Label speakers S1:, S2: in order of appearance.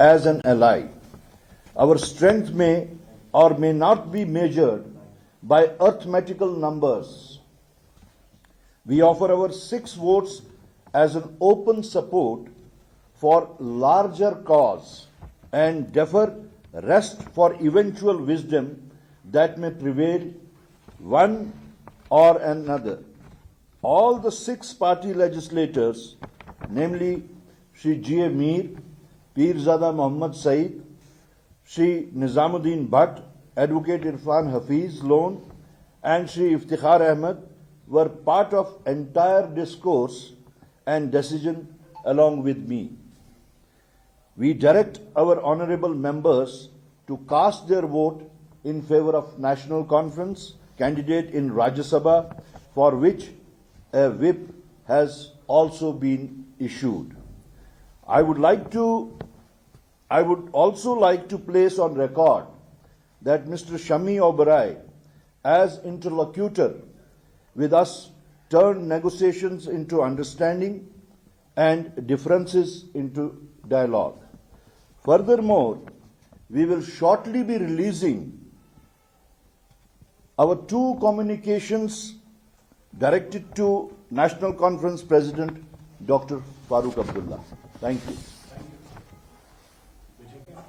S1: as an ally. Our strength may or may not be measured by arithmetical numbers. We offer our 6 votes as an open support for larger cause and defer rest for eventual wisdom that may prevail one or another. All the 6 party legislators, namely Shri G. A. Mir, Pirzada Muhammad Saeed, Shri Nizamuddin Bhatt, Advocate Irfan Hafiz Lone, and Shri Iftikhar Ahmed, were part of entire discourse and decision along with me. We direct our honorable members to cast their vote in favor of National Conference candidate in Rajya Sabha, for which a whip has also been issued. I would also like to place on record that Mr. Shami Oberoi, as interlocutor with us, turned negotiations into understanding and differences into dialogue. Furthermore, we will shortly be releasing our 2 communications directed to National Conference President Dr. Farooq Abdullah. Thank you.